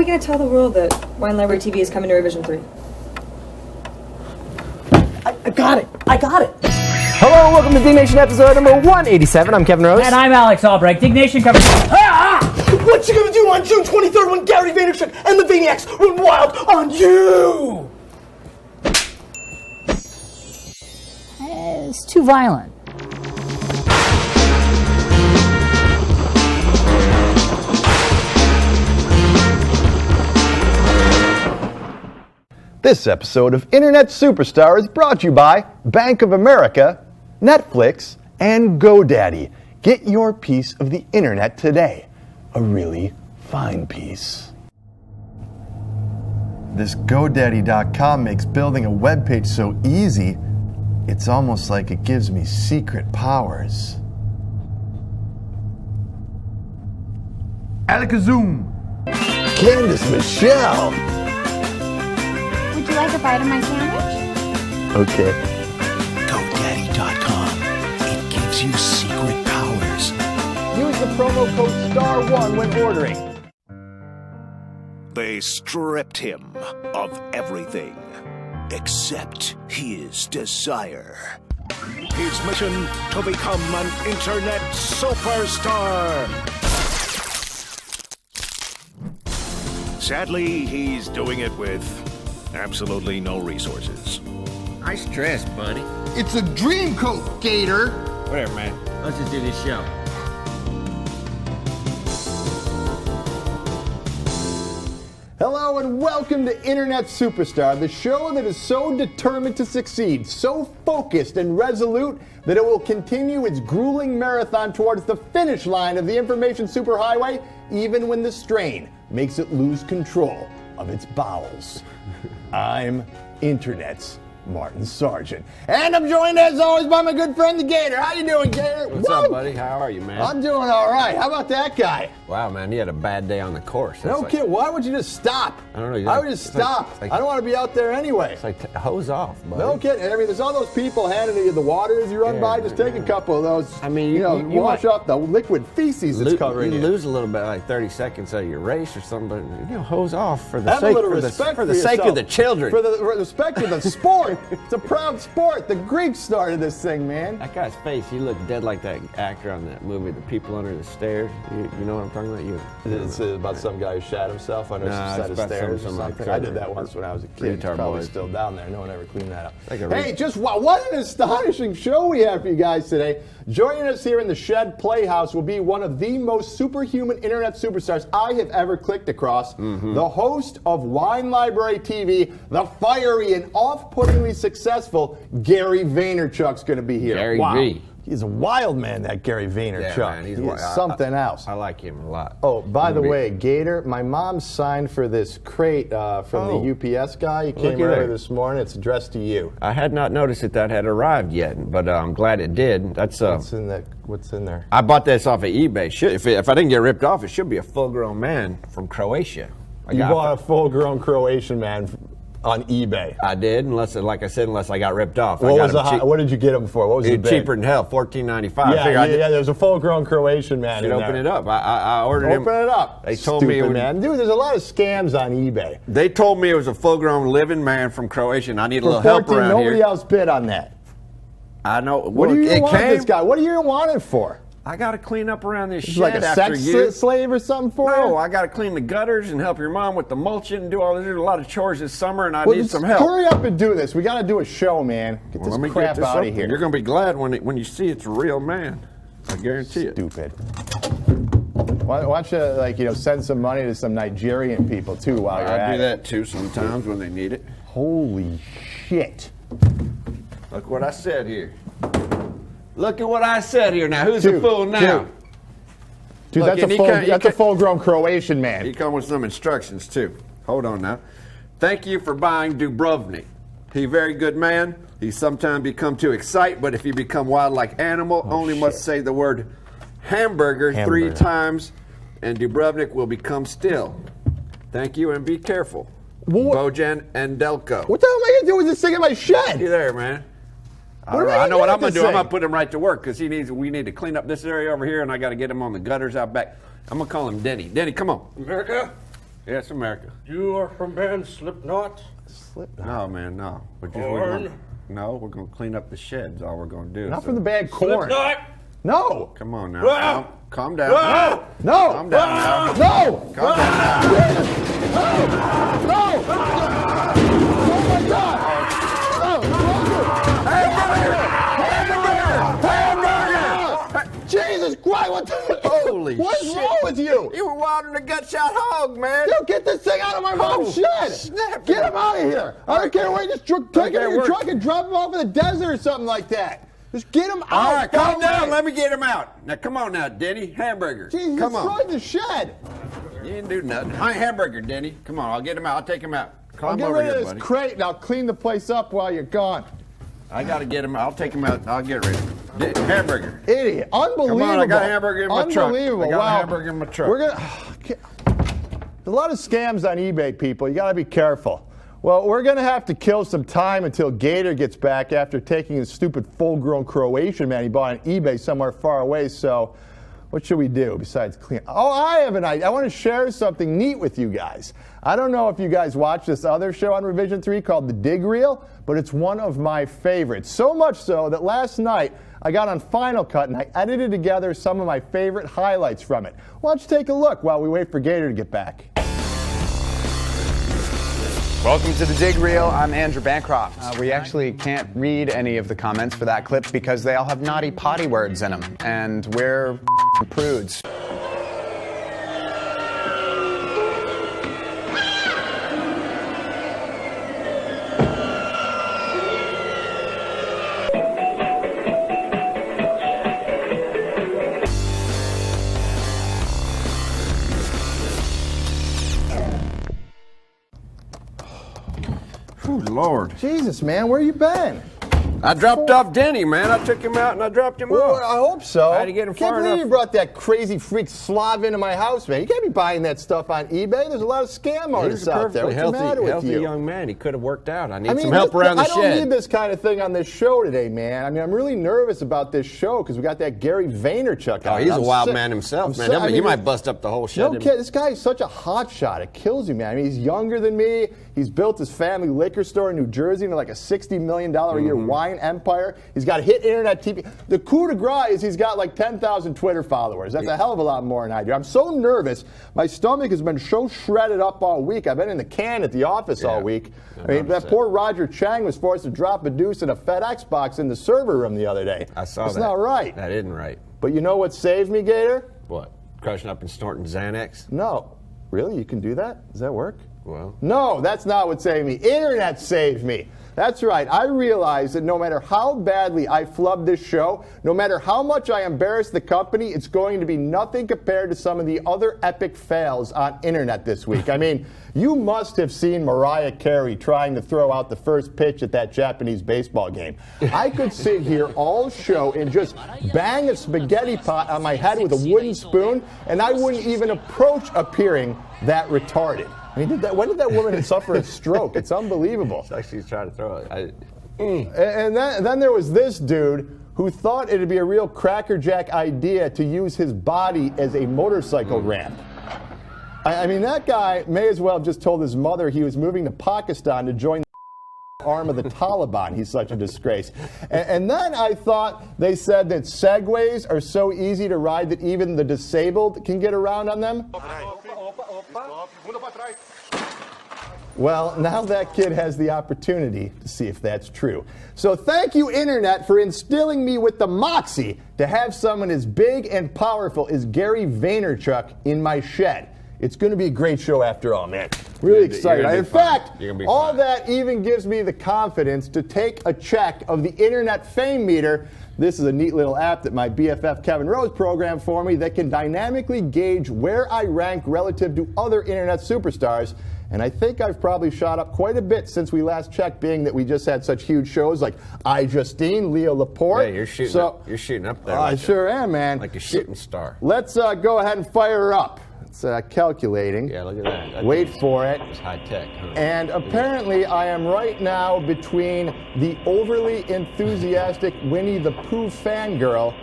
we going to tell the world that Wine Library TV is coming to Revision 3? I got it. Hello, welcome to Dignation episode number 187. I'm Kevin Rose. And I'm Alex Albrecht. Dignation covers... What you gonna do on June 23rd when Gary Vaynerchuk and the Vaniacs run wild on you? It's too violent. This episode of Internet Superstar is brought to you by Bank of America, Netflix, and GoDaddy. Get your piece of the internet today. A really fine piece. This GoDaddy.com makes building a webpage so easy, it's almost like it gives me secret powers. Alakazam! Candace Michelle! Would you like a bite of my sandwich? Okay. GoDaddy.com. It gives you secret powers. Use the promo code STAR1 when ordering. They stripped him of everything except his desire. His mission to become an internet superstar. Sadly, he's doing it with absolutely no resources. Nice dress, buddy. It's a dream coat, Gator. Whatever, man. Let's just do this show. Hello and welcome to Internet Superstar, the show that is so determined to succeed, so focused and resolute that it will continue its grueling marathon towards the finish line of the information superhighway, even when the strain makes it lose control of its bowels. I'm Internet's Martin Sargent. And I'm joined as always by my good friend the Gator. How you doing, Gator? What's up, buddy? How are you, man? I'm doing all right. How about that guy? Wow, man, you had a bad day on the course. No kid, why would you just stop? I don't know. I would just stop. I don't want to be out there anyway. It's like hose off, buddy. No kidding. I mean, there's all those people handing you the water as you run by. Just take a couple of those. I mean, you wash off the liquid feces that's covering you. You Lose a little bit, like 30 seconds of your race or something, but hose off for the Have sake a little respect for the sake of the children. For the respect of the sport. It's a proud sport. The Greeks started this thing, man. That guy's face, he looked dead like that actor on that movie, The People Under the Stairs. You know what I'm talking about? It's about some guy who shot himself under some set of stairs or something. I did that once when I was a kid. It's probably still down there. No one ever cleaned that up. Hey, just what an astonishing show we have for you guys today. Joining us here in the Shed Playhouse will be one of the most superhuman internet superstars I have ever clicked across. The host of Wine Library TV, the fiery and off-puttingly successful Gary Vaynerchuk's going to be here. Gary V. He's a wild man, that Gary Vaynerchuk. Yeah, man, he's something else. I like him a lot. Oh, by the way, Gator, my mom signed for this crate from the UPS guy. He came earlier this morning. It's addressed to you. I had not noticed that had arrived yet, but I'm glad it did. That's What's in there? I bought this off of eBay. If I didn't get ripped off, it should be a full-grown man from Croatia. You bought a full-grown Croatian man on eBay. I did, unless I got ripped off. What did you get him for? What was it? Cheaper than hell, $14.95. Yeah, there's a full-grown Croatian man in there. Open it up. I ordered him. Open it up. They told me, man. Dude, there's a lot of scams on eBay. They told me it was a full-grown living man from Croatia, and I need a little help around here. Nobody else bid on that. I know. What do you want this guy? What do you want it for? I got to clean up around this shed like a after sex slave or something for you? No, I got to clean the gutters and help your mom with the mulching and do all this. There's a lot of chores this summer, and I need some help. Hurry up and do this. We got to do a show, man. Get this crap out of here. You're going to be glad when you see it's a real man. I guarantee it. Stupid. Why don't you, send some money to some Nigerian people, too, while you're at it. I do that, too, sometimes when they need it. Holy shit. Look what I said here. Look at what I said here now. Who's the fool now? Dude, look, that's a full-grown Croatian man. He come with some instructions, too. Hold on now. Thank you for buying Dubrovnik. He very good man. He sometimes become too excited, but if you become wild like animal, must say the word hamburger 3 times, and Dubrovnik will become still. Thank you, and be careful. Bojan and Delco. What the hell am I going to do with this thing in my shed? You there, man? I know what I'm going to do. I'm going to put him right to work because we need to clean up this area over here, and I got to get him on the gutters out back. I'm going to call him Denny. Denny, come on. America, Yes, America. You are from band Slipknot? No, man, no. Korn? No, we're going to clean up the sheds. All we're going to do. Not from the band Korn. Slipknot? No. Come on now. Ah! Calm down. Ah! No. Calm down now. No. Calm down now. No. Oh my God. Hamburger! Jesus Christ! What the? Holy What's shit. wrong with you? You were wilding a gut shot hog, man. Dude, get this thing out of my mom's shed! snap. Get him out of here! I don't care where you just take it Okay, in your work. truck and drop him off in the desert or something like that. Just get him out. All right, calm Go down. away. Let me get him out. Now, come on now, Denny. Hamburger. Jesus, come on. destroyed the shed. You didn't do nothing. Hi, hamburger, Denny. Come on, I'll get him out. I'll take him out. I'll Climb get over rid here, of this buddy. crate and I'll clean the place up while you're gone. I got to get him. I'll take him out. I'll get rid of him. Hamburger. Idiot. Unbelievable. Come on, I got a hamburger in my truck. Unbelievable. I got a Wow. hamburger in my truck. We're gonna. There's a lot of scams on eBay, people. You got to be careful. Well, we're going to have to kill some time until Gator gets back after taking his stupid full-grown Croatian man he bought on eBay somewhere far away. So what should we do besides clean? Oh, I have an idea. I want to share something neat with you guys. I don't know if you guys watch this other show on Revision 3 called The Dig Reel, but it's one of my favorites. So much so that last night I got on Final Cut and I edited together some of my favorite highlights from it. Why don't you take a look while we wait for Gator to get back? Welcome to the Dig Reel. I'm Andrew Bancroft. We actually can't read any of the comments for that clip because they all have naughty potty words in them, and we're prudes. Ooh, Lord. Jesus, man, where you been? I dropped off Denny, man. I took him out and I dropped him Well, off. I hope so. I had to get him Can't far believe enough. you brought that crazy freak Slav into my house, man. You can't be buying that stuff on eBay. There's a lot of scam He was artists a out there. perfectly What's the matter with healthy you? young man. He could have worked out. I need I mean, some help around the I don't shed. need this kind of thing on this show today, man. I mean, I'm really nervous about this show because we got that Gary Vaynerchuk Oh, on. he's a I'm wild sick- man himself, I'm man. so- I He mean, might bust up the whole shed. No kid, this guy is such a hot shot. It kills you, man. I mean, he's younger than me. He's built his family liquor store in New Jersey into like a $60 million a year wine empire. He's got hit internet TV. The coup de grace is he's got like 10,000 Twitter followers. That's a hell of a lot more than I do. I'm so nervous. My stomach has been so shredded up all week. I've been in the can at the office all week. I mean, that poor Roger Chang was forced to drop a deuce in a FedEx box in the server room the other day. I saw It's that. not right. That isn't right. But you know what saved me, Gator? What? Crushing up and snorting Xanax? No. Really? You can do that? Does that work? Well. No, that's not what saved me. Internet saved me. That's right. I realized that no matter how badly I flubbed this show, no matter how much I embarrassed the company, it's going to be nothing compared to some of the other epic fails on internet this week. I mean, you must have seen Mariah Carey trying to throw out the first pitch at that Japanese baseball game. I could sit here all show and just bang a spaghetti pot on my head with a wooden spoon, and I wouldn't even approach appearing that retarded. I mean, when did that woman suffer a stroke? It's unbelievable. She's trying to throw it. And then there was this dude who thought it'd be a real crackerjack idea to use his body as a motorcycle ramp. I mean, that guy may as well have just told his mother he was moving to Pakistan to join the arm of the Taliban. He's such a disgrace. And then I thought they said that Segways are so easy to ride that even the disabled can get around on them. Well, now that kid has the opportunity to see if that's true. So thank you, Internet, for instilling me with the moxie to have someone as big and powerful as Gary Vaynerchuk in my shed. It's going to be a great show after all, man. Really excited. In fact, all that even gives me the confidence to take a check of the Internet Fame Meter. This is a neat little app that my BFF Kevin Rose programmed for me that can dynamically gauge where I rank relative to other Internet superstars. And I think I've probably shot up quite a bit since we last checked, being that we just had such huge shows like Justine, Leo Laporte. Yeah, you're shooting up there. I sure am, man. Like a shooting star. Let's go ahead and fire her up. It's calculating. Yeah, look at that. Wait for it. It's high tech. Huh? And apparently I am right now between the overly enthusiastic Winnie the Pooh fangirl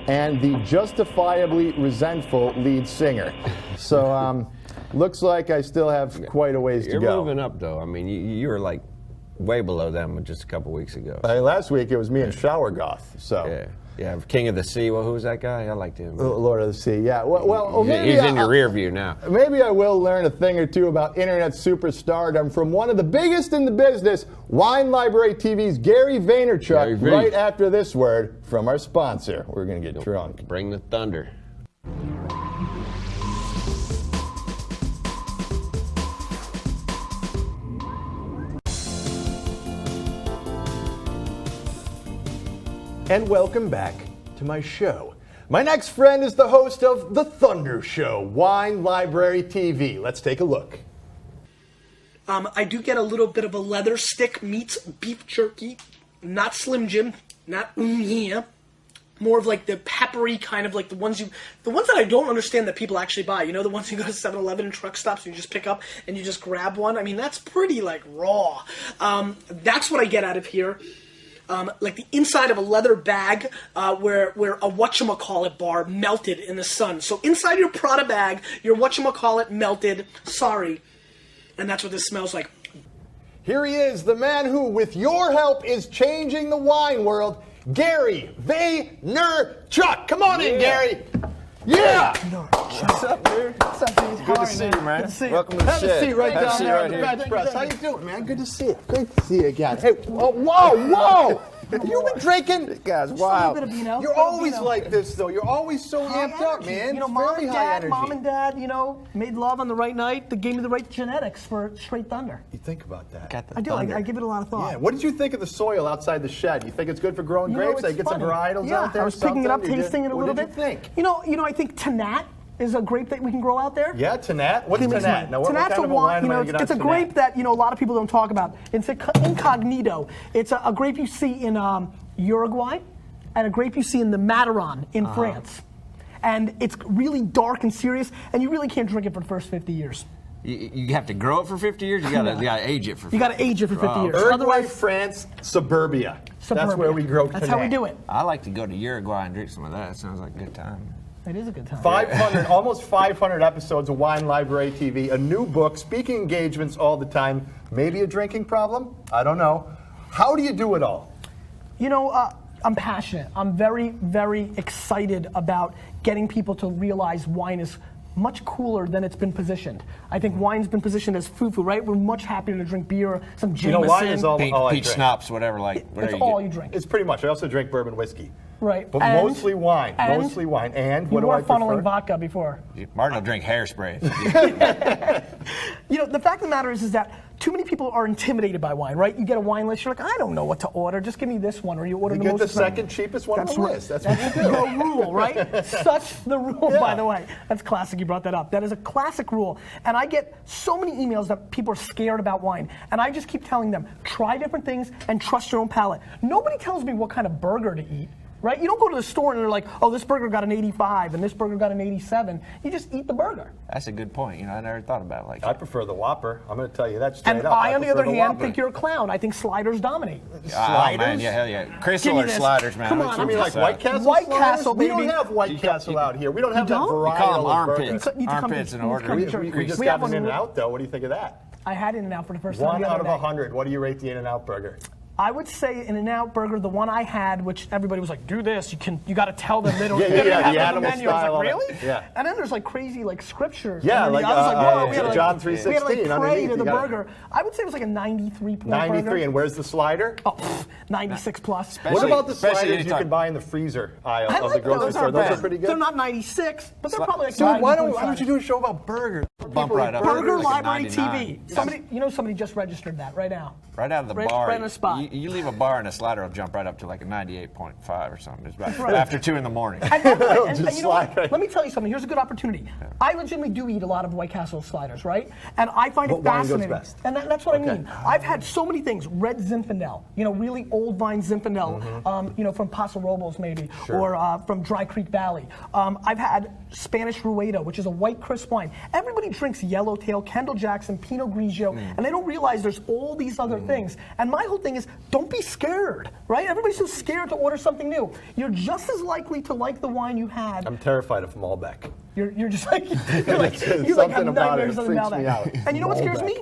and the justifiably resentful lead singer. So, looks like I still have quite a ways to You're go. moving up, though. I mean, you were like way below them just a couple weeks ago. Last week it was me and Shower Goth. So yeah, King of the Sea. Well, who was that guy? I liked him. Lord of the Sea. Yeah. Well, maybe he's in your rear view now. Maybe I will learn a thing or two about internet superstardom from one of the biggest in the business, Wine Library TV's Gary Vaynerchuk. Right after this word from our sponsor. We're gonna get drunk. Bring the thunder. And welcome back to my show. My next friend is the host of The Thunder Show, Wine Library TV. Let's take a look. I do get a little bit of a leather stick meets beef jerky, not Slim Jim, not yeah. More of like the peppery kind of like the ones that I don't understand that people actually buy. You know, the ones you go to 7-Eleven and truck stops and you just pick up and you just grab one. I mean, that's pretty like raw. That's what I get out of here. Like the inside of a leather bag where a whatchamacallit bar melted in the sun. So inside your Prada bag, your whatchamacallit melted. Sorry. And that's what this smells like. Here he is, the man who, with your help, is changing the wine world, Gary Vaynerchuk. Come on in, Gary. Yeah! What's up, dude? What's up, dude? Good to see you, man. Good to see you. Welcome to the Have a shed. seat right Have a down seat there right on the here. bench press. How you doing, man? Good to see you. Great to see you again. Hey, whoa! You've been drinking? This guy's wild. You're always like this, though. You're always so amped up, man. You know, Very high energy. mom and dad, you know, made love on the right night. They gave me the right genetics for straight thunder. You think about that. I do. I give it a lot of thought. Yeah. What did you think of the soil outside the shed? You think it's good for growing grapes? I get some varietals out there. I was picking it up, something? tasting it a little bit. What did you think? You know, I think Tanat is a grape that we can grow out there. Yeah, Tanat. What's Tanat? Now, what Tanat's kind of a wine am I gonna get it's a on grape Tanat? that a lot of people don't talk about. It's incognito. It's a grape you see in Uruguay, and a grape you see in the Mataron in France. And it's really dark and serious, and you really can't drink it for the first 50 years. You have to grow it for 50 years? You gotta age it for 50 You gotta age it for 50 years. Uruguay, Otherwise, France, Suburbia. That's Suburbia. where we grow That's Tanat. how we do it. I like to go to Uruguay and drink some of that. It sounds like a good time. It is a good time. 500, almost 500 episodes of Wine Library TV, a new book, speaking engagements all the time. Maybe a drinking problem? I don't know. How do you do it all? You know, I'm passionate. I'm very, very excited about getting people to realize wine is much cooler than it's been positioned. I think wine's been positioned as foo-foo, right? We're much happier to drink beer, some Jameson. You know, wine is all Peach I drink. schnapps, whatever, That's all you drink. It's pretty much. I also drink bourbon whiskey. Right. But And- mostly wine. and Mostly wine. And You what do were I funneling prefer? vodka before. Martin will drink hairspray. You know, the fact of the matter is that too many people are intimidated by wine, right? You get a wine list, you're like, I don't know what to order. Just give me this one, or you order You the get most the expensive. second cheapest one on That's the right. list. That's what That's you do. the rule, right? Such the rule, Yeah. by the way. That's classic. You brought that up. That is a classic rule. And I get so many emails that people are scared about wine. And I just keep telling them, try different things and trust your own palate. Nobody tells me what kind of burger to eat. Right? You don't go to the store and they're like, oh, this burger got an 85 and this burger got an 87. You just eat the burger. That's a good point. You know, I never thought about it like I that. prefer the Whopper. I'm going to tell you that straight And up. I, on the prefer other hand, Whopper. think you're a clown. I think sliders dominate. Oh, Sliders? man, yeah, hell yeah. Give Crystal me or this. sliders, man. Come Which on, one You mean you like decide? White Castle? White sliders? Castle, We don't baby. have White Castle out here. We don't have that don't? variety. You call them of armpits. burgers. You come to- Armpits and you order. come to We church. just We got have one an in In-N-Out, though. What do you think of that? I had In-N-Out for the first time 1 the out other of day. 100. What do you rate the In-N-Out burger? I would say In-N-Out burger, the one I had, which everybody was like, do this. You got to tell them they don't. Yeah, they don't yeah, have the it on animal menu. I style was of like, it. really? Yeah. And then there's like crazy like scriptures. Yeah, And then like, I was like, whoa, we had like John We had to like 3:16 pray underneath, to the you gotta- burger. I would say it was like a 93 point 93. burger. And where's the slider? Oh, 96 plus. What about the especially sliders you anytime- can buy in the freezer aisle I of the like grocery those. store? Those bad. are pretty good. They're not 96, but they're probably like Dude, why don't 90.5. you do a show about burgers? Bump right up. Burger Like a Library 99. TV. Somebody just registered that right now. Right out of the Right- bar. right on the spot. You leave a bar and a slider will jump right up to like a 98.5 or something. It's about right. after 2 in the morning. And by the way, and Just you know what? slide right- Let me tell you something. Here's a good opportunity. I legitimately do eat a lot of White Castle sliders, right? And I find it What wine goes fascinating. best? And that's what I Okay. mean. I've had so many things. Red Zinfandel, really old vine Zinfandel, from Paso Robles maybe, or from Dry Creek Valley. I've had Spanish Rueda, which is a white crisp wine. Everybody drinks Yellowtail, Kendall Jackson, Pinot Grigio, and they don't realize there's all these other things. And my whole thing is, don't be scared, right? Everybody's so scared to order something new. You're just as likely to like the wine you had. I'm terrified of Malbec. You're just like, you like Something have about it nightmares of freaks Malbec. me out. And you know what scares me?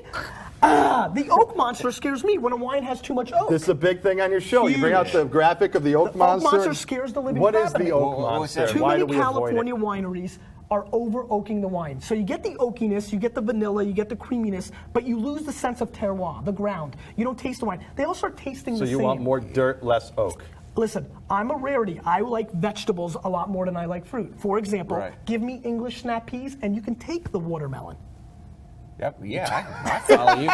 The oak monster scares me when a wine has too much oak. This is a big thing on your show. You bring out the graphic of the oak monster. Oak monster scares the living What crap is out of the me. oak monster? Too Why many do we avoid California it? wineries are over oaking the wine. So you get the oakiness, you get the vanilla, you get the creaminess, but you lose the sense of terroir, the ground. You don't taste the wine. They all start tasting the So same. you want more dirt, less oak. Listen, I'm a rarity. I like vegetables a lot more than I like fruit. For example, give me English snap peas and you can take the watermelon. Yep, yeah, I follow you.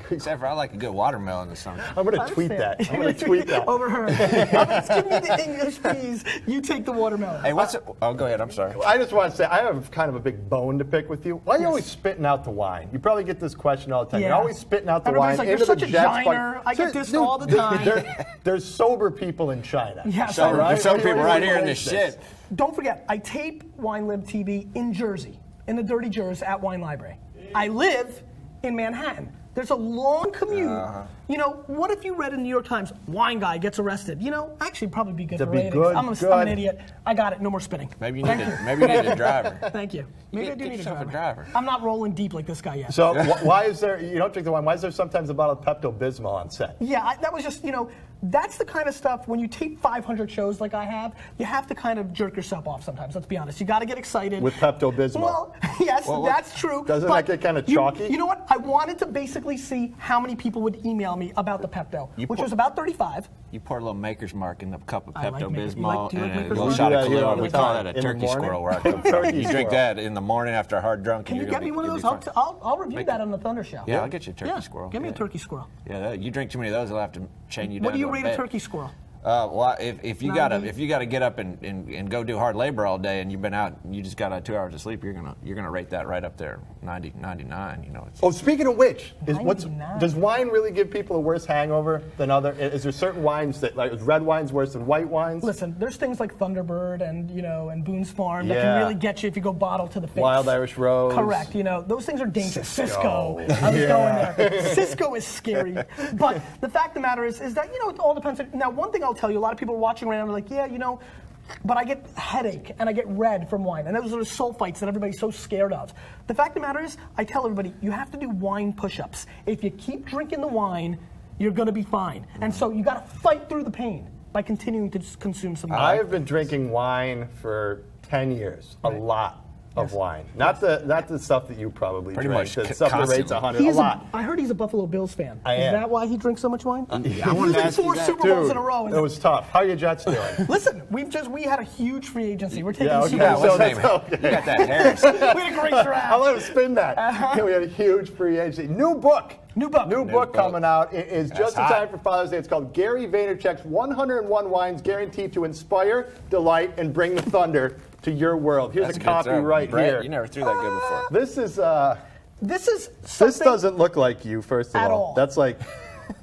Except for I like a good watermelon or something. I'm going to tweet that. I'm going to tweet that. Over her. Give me the English peas, you take the watermelon. Hey, what's it? Oh, go ahead, I'm sorry. I just want to say, I have kind of a big bone to pick with you. Why are you always spitting out the wine? You probably get this question all the time. Yeah. You're always spitting out the Everybody's wine like, into you're the such a Jets. diner. I get this all the time. There's sober people in China. Yes, all right? There's some people right here in What this is shit. Don't forget, I tape Wine Lib TV in Jersey, in the Dirty Jers at Wine Library. I live in Manhattan. There's a long commute. You know, what if you read in the New York Times, wine guy gets arrested? You know, actually probably be good for ratings. I'm an idiot. I got it. No more spinning. Maybe you need a driver. Thank you. Maybe I do need yourself a driver. I'm not rolling deep like this guy yet. So why is there, you don't drink the wine, why is there sometimes a bottle of Pepto-Bismol on set? Yeah, that was just, you know, that's the kind of stuff, when you tape 500 shows like I have, you have to kind of jerk yourself off sometimes, let's be honest. You got to get excited. With Pepto-Bismol. Well, yes, that's true. Doesn't that get kind of chalky? You know what? I wanted to basically see how many people would email me about the Pepto, which was about 35. You pour a little Maker's Mark in the cup of I like Maker's- you Pepto-Bismol like- do you like and a Maker's little Mark? shot of We do that here all Kahlua. the We call time. that a In the turkey morning? squirrel where I come from. Turkey You drink squirrel. that in the morning after a hard drunk. Can you get me one of those? I'll review that on the Thunder Show. Yeah, I'll get you a turkey squirrel. Give me a turkey squirrel. Yeah, you drink too many of those, they'll have to chain you down. What do you to rate bed. a turkey squirrel? Well, if you gotta get up and go do hard labor all day, and you've been out, and you just got 2 hours of sleep, you're gonna rate that right up there, 90, 99. You know. Oh, speaking of which, $99. does wine really give people a worse hangover than other? Is there certain wines that, like, is red wines worse than white wines? Listen, there's things like Thunderbird and Boone's Farm that can really get you if you go bottle to the face. Wild Irish Rose. Correct. You know, those things are dangerous. Cisco. I was going there. Cisco is scary. But the fact of the matter is that, you know, it all depends. Now, one thing I'll tell you, a lot of people are watching right now, they're like, yeah, you know, but I get headache and I get red from wine. And those are the sulfites that everybody's so scared of. The fact of the matter is, I tell everybody, you have to do wine push-ups. If you keep drinking the wine, you're going to be fine. And so you got to fight through the pain by continuing to just consume some wine. I have been drinking wine for 10 years, a lot of wine. Not the stuff that you probably Pretty drink, much the stuff that rates 100, a lot. I heard he's a Buffalo Bills fan. I am. Is that why he drinks so much wine? I wanted to ask you 4 that. Super Bowls in a Dude, row. it was tough. How are your Jets doing? Listen, we had a huge free agency. We're taking Yeah, okay. Super Yeah, Bowls. what's So his name? that's okay. You got that Harris. We had a great draft. I'll let him spin that. Yeah, we had a huge free agency. New book coming out. It is just in hot. time for Father's Day. It's called Gary Vaynerchuk's 101 Wines Guaranteed to Inspire, Delight, and Bring the Thunder to Your World. Here's That's a good copy stuff. right Brett, here. You never threw that good before. This is This this doesn't look like you, first of At all. all. That's like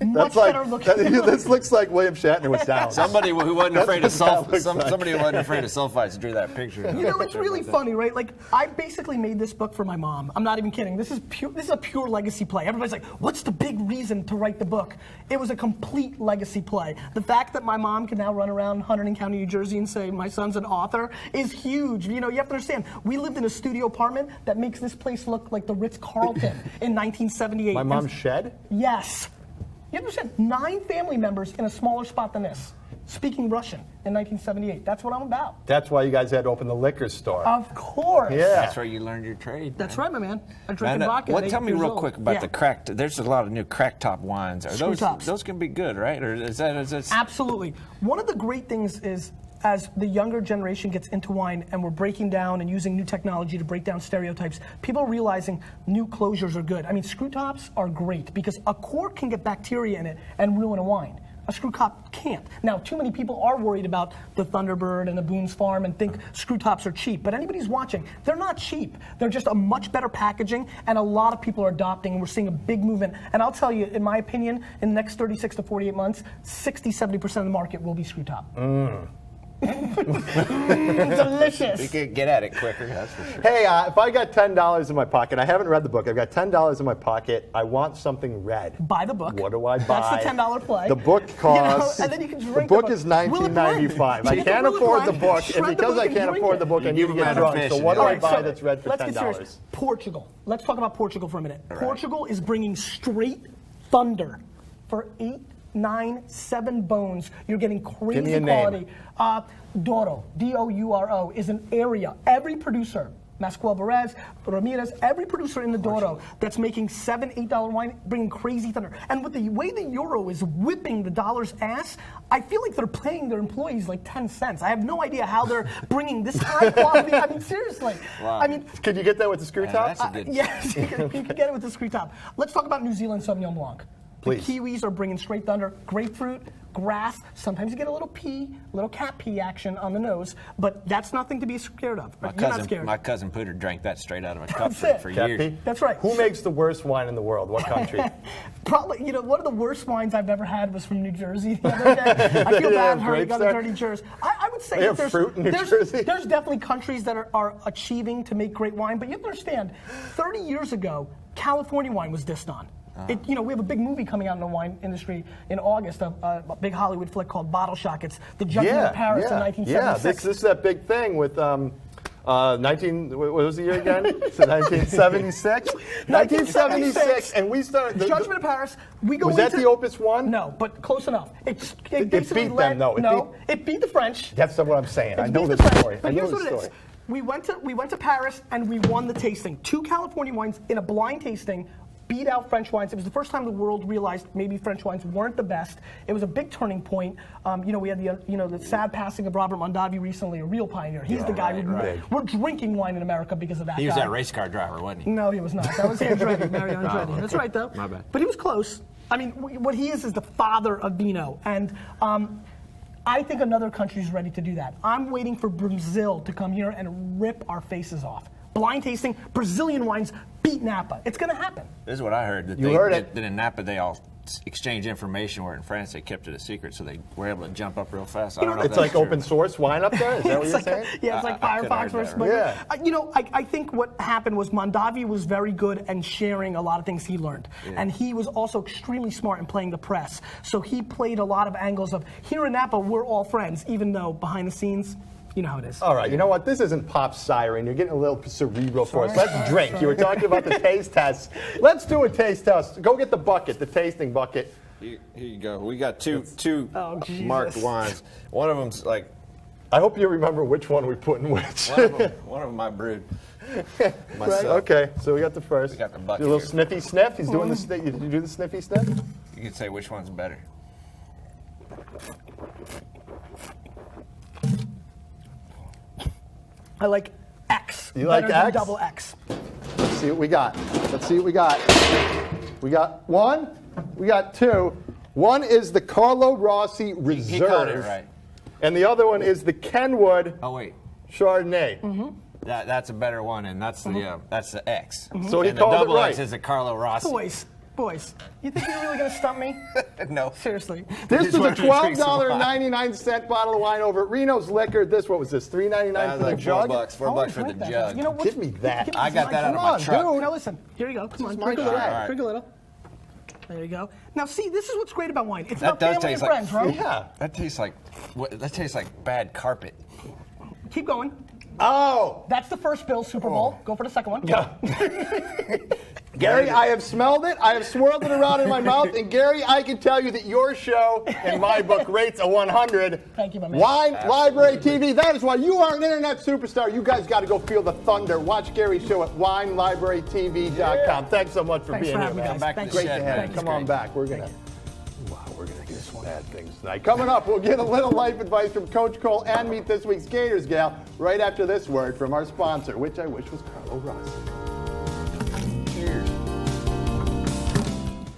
Much better looking. this looks like William Shatner was down. Somebody who wasn't afraid of That's what that looks like. somebody who wasn't afraid of sulfites drew that picture. You know, it's really funny, right? Like, I basically made this book for my mom. I'm not even kidding. This is a pure legacy play. Everybody's like, what's the big reason to write the book? It was a complete legacy play. The fact that my mom can now run around Hunterdon County, New Jersey and say, my son's an author is huge. You know, you have to understand, we lived in a studio apartment that makes this place look like the Ritz-Carlton in 1978. My mom shed? Yes. You understand? 9 family members in a smaller spot than this, speaking Russian in 1978. That's what I'm about. That's why you guys had to open the liquor store. Of course. Yeah. That's where you learned your trade. That's right, my man. I'm drinking Man, vodka. tell me real quick about the cracked. There's a lot of new crack top wines. Are Screw tops. those can be good, right? Or is that Absolutely. One of the great things is, as the younger generation gets into wine and we're breaking down and using new technology to break down stereotypes, people are realizing new closures are good. I mean, screw tops are great because a cork can get bacteria in it and ruin a wine. A screw top can't. Now, too many people are worried about the Thunderbird and the Boone's Farm and think screw tops are cheap. But anybody who's watching, they're not cheap. They're just a much better packaging, and a lot of people are adopting, and we're seeing a big movement. And I'll tell you, in my opinion, in the next 36 to 48 months, 60, 70% of the market will be screw top. Delicious. We could get at it quicker, that's for sure. Hey, if I got $10 in my pocket, I haven't read the book. I've got $10 in my pocket. I want something red. Buy the book. What do I buy? That's the $10 play. The book costs. And then you can drink the book is $19.95. I can't afford the book, and because I can't afford the book, I need to get drunk. So what do I buy that's red for Let's get serious. $10? Portugal. Let's talk about Portugal for a minute. Portugal is bringing straight thunder for 8, 9, 7 bones. You're getting crazy Give me a quality. name. Douro, D-O-U-R-O, is an area. Every producer, Mascuel Perez, Ramirez, every producer in the Douro that's making $7, $8 wine, bringing crazy thunder. And with the way the euro is whipping the dollar's ass, I feel like they're paying their employees like 10 cents. I have no idea how they're bringing this high quality. I mean, seriously. Wow. I mean, Could you get that with the screw top? That's a good. yes, you can get it with the screw top. Let's talk about New Zealand Sauvignon Blanc. Please. The Kiwis are bringing straight thunder, grapefruit, grass. Sometimes you get a little cat pee action on the nose, but that's nothing to be scared of. You're not scared. My cousin Pooter drank that straight out of a cup That's for it. Cat years. pee? That's right. Who makes the worst wine in the world? What country? Probably, one of the worst wines I've ever had was from New Jersey the other day. I feel They bad have for grapes got there? a dirty Jersey. I would say They that have fruit in New Jersey? there's definitely countries that are achieving to make great wine, but you have to understand, 30 years ago, California wine was dissed on. We have a big movie coming out in the wine industry in August, a big Hollywood flick called Bottle Shock. It's the Judgment of Paris in 1976. Yeah, this is that big thing with what was the year again? 1976? 1976, and we started. Judgment of Paris. We go was that into, the Opus 1? No, but close enough. It beat them, though. It beat the French. That's what I'm saying. I know beat the French, story. But I know here's the what it story. is. We went to Paris and we won the tasting. 2 California wines in a blind tasting beat out French wines. It was the first time the world realized maybe French wines weren't the best. It was a big turning point. We had the sad passing of Robert Mondavi recently, a real pioneer. He's the guy we're drinking wine in America because of that. He was guy. that race car driver, wasn't he? No, he was not. That was Andretti, Mario Andretti. okay. That's right, though. My bad. But he was close. I mean, what he is the father of vino, and I think another country is ready to do that. I'm waiting for Brazil to come here and rip our faces off. Blind tasting, Brazilian wines beat Napa. It's going to happen. This is what I heard. That that in Napa they all exchange information, where in France they kept it a secret, so they were able to jump up real fast. I don't know if It's that's like open source wine up there? Is that what you're like saying? it's like Firefox versus. Yeah. I think what happened was Mondavi was very good and sharing a lot of things he learned, and he was also extremely smart in playing the press. So he played a lot of angles of here in Napa we're all friends, even though behind the scenes. You know how it is. All right, you know what? This isn't pop siren. You're getting a little cerebral for us. Let's drink. You were talking about the taste test. Let's do a taste test. Go get the bucket, the tasting bucket. Here you go. We got two marked Jesus. wines. One of them's like. I hope you remember which one we put in which. One of them I brewed myself. Right, okay, so we got the first. We got the bucket Do a little here. sniffy sniff. He's doing the you do the sniffy sniff? You can say which one's better. I like X. You like better than X? double X. Let's see what we got. Let's see what we got. We got one. We got two. One is the Carlo Rossi Reserve. He caught it right. And the other one is the Kenwood Oh wait, Chardonnay. that's a better one, and that's the X. So he and called the it double right. X is a Carlo Rossi. Boys, you think you're really going to stump me? No. Seriously. This is a wanted to drink some wine. $12.99 bottle of wine over at Reno's Liquor. What was this? $3.99 That for was the like jug? $4 for the Drink that. jug. You know what? Give me that. I got that out of Come my on, truck. dude. Now listen, here you go. Come on, is my drink a little. shot. Drink a little. There you go. Now see, this is what's great about wine. It's That about does family taste and like friends, right? Yeah. That tastes like bad carpet. Keep going. Oh! That's the first Bill Super Bowl. Go for the second one. Gary, I have smelled it. I have swirled it around in my mouth. And Gary, I can tell you that your show, in my book, rates a 100. Thank you, my man. Wine Library TV. That is why you are an internet superstar. You guys got to go feel the thunder. Watch Gary's show at winelibrarytv.com. Thanks so much for Thanks being for here, having me, man. guys. Back to Thank the you. Great to shed, have man. you. It's Come on great. back. We're gonna do some bad things tonight. Coming up, we'll get a little life advice from Coach Cole and meet this week's Gators gal right after this word from our sponsor, which I wish was Carlo Rossi.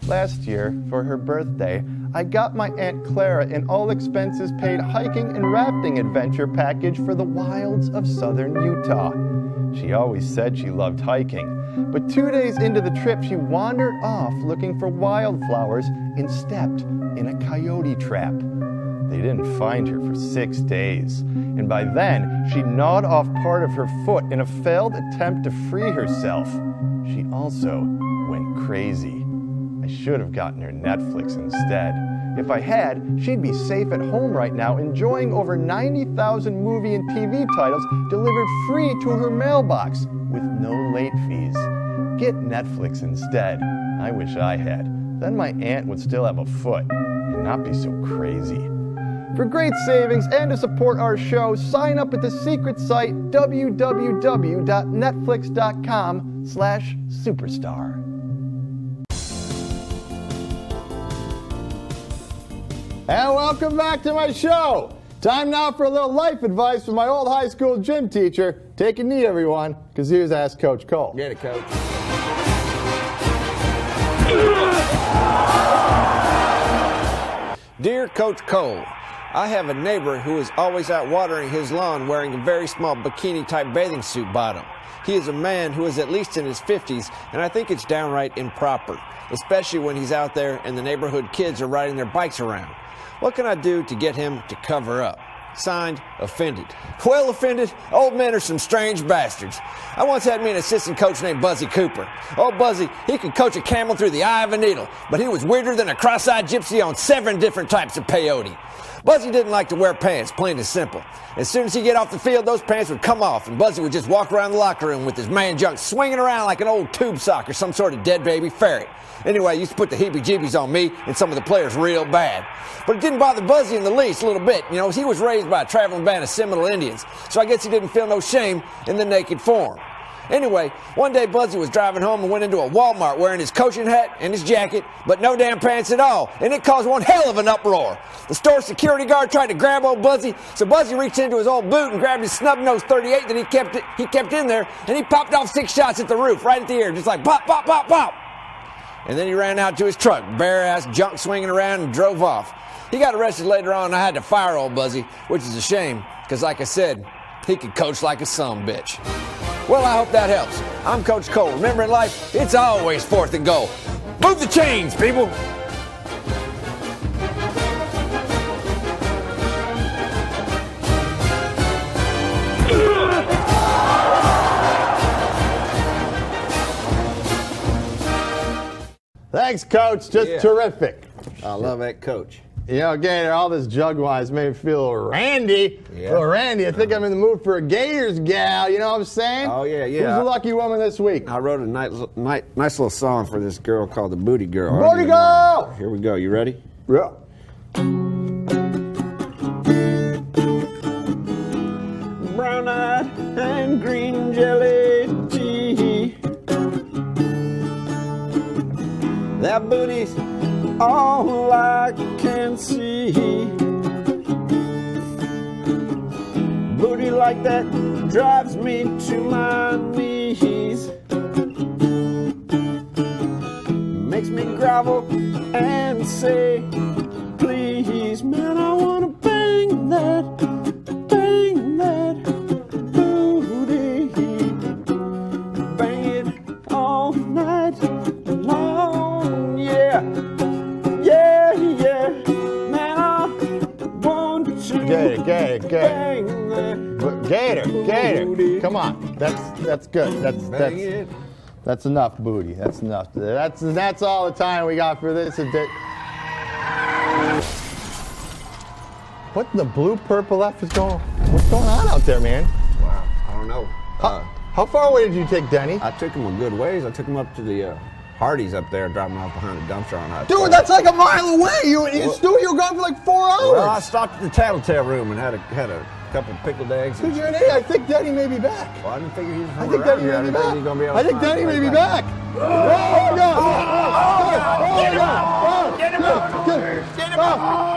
Last year, for her birthday, I got my Aunt Clara an all-expenses-paid hiking and rafting adventure package for the wilds of southern Utah. She always said she loved hiking, but 2 days into the trip, she wandered off looking for wildflowers and stepped in a coyote trap. They didn't find her for 6 days. And by then, she gnawed off part of her foot in a failed attempt to free herself. She also went crazy. I should have gotten her Netflix instead. If I had, she'd be safe at home right now, enjoying over 90,000 movie and TV titles delivered free to her mailbox with no late fees. Get Netflix instead. I wish I had. Then my aunt would still have a foot and not be so crazy. For great savings and to support our show, sign up at the secret site www.netflix.com/superstar. And welcome back to my show. Time now for a little life advice from my old high school gym teacher. Take a knee, everyone, because here's Ask Coach Cole. Get it, Coach. Dear Coach Cole, I have a neighbor who is always out watering his lawn wearing a very small bikini-type bathing suit bottom. He is a man who is at least in his 50s, and I think it's downright improper, especially when he's out there and the neighborhood kids are riding their bikes around. What can I do to get him to cover up? Signed, Offended. Well, Offended, old men are some strange bastards. I once had me an assistant coach named Buzzy Cooper. Old Buzzy, he could coach a camel through the eye of a needle, but he was weirder than a cross-eyed gypsy on 7 different types of peyote. Buzzy didn't like to wear pants, plain and simple. As soon as he'd get off the field, those pants would come off, and Buzzy would just walk around the locker room with his man junk swinging around like an old tube sock or some sort of dead baby ferret. Anyway, he used to put the heebie-jeebies on me and some of the players real bad. But it didn't bother Buzzy in the least, a little bit. You know, he was raised by a traveling band of Seminole Indians, so I guess he didn't feel no shame in the naked form. Anyway, one day Buzzy was driving home and went into a Walmart wearing his coaching hat and his jacket, but no damn pants at all, and it caused one hell of an uproar. The store security guard tried to grab old Buzzy, so Buzzy reached into his old boot and grabbed his snub-nosed .38 that he kept in there, and he popped off 6 shots at the roof, right at the ear, just like pop, pop, pop, pop. And then he ran out to his truck, bare-ass, junk swinging around, and drove off. He got arrested later on, and I had to fire old Buzzy, which is a shame, because like I said, he could coach like a sumbitch. Well, I hope that helps. I'm Coach Cole. Remember, in life, it's always 4th and goal. Move the chains, people! Thanks, Coach. Just terrific. I love that coach. You know, Gator, all this jug-wise made me feel randy. Yeah. Feel randy. I think I'm in the mood for a Gators gal, you know what I'm saying? Oh, yeah, yeah. Who's the lucky woman this week? I wrote a nice little song for this girl called the Booty Girl. Booty Girl! Here we go. You ready? Yeah. Brown-eyed and green jelly tea. That booty's all I can see. Booty like that drives me to my knees. Makes me grovel and say, please, man, I wanna bang that booty. Bang it all night long, yeah. Yeah, yeah, man, I want to Gator. bang that Gator, booty. come on. That's good. That's enough booty. That's enough. That's all the time we got for this edition. What in the blue purple F is going? What's going on out there, man? Wow, I don't know. How far away did you take Denny? I took him a good ways. I took him up to the Hardee's up there, dropped him off behind a dumpster on that. Dude, that's like a mile away. You were in the studio gone for like 4 hours. Well, I stopped at the Tattletale room and had a couple pickled eggs. Dude, you're an idiot. I think Denny may be back. Well, I didn't figure he was I from think around Denny here. may I be didn't think he back. was gonna be able to I think find Denny his may way be back. Oh, my God. Get him out! Get him out!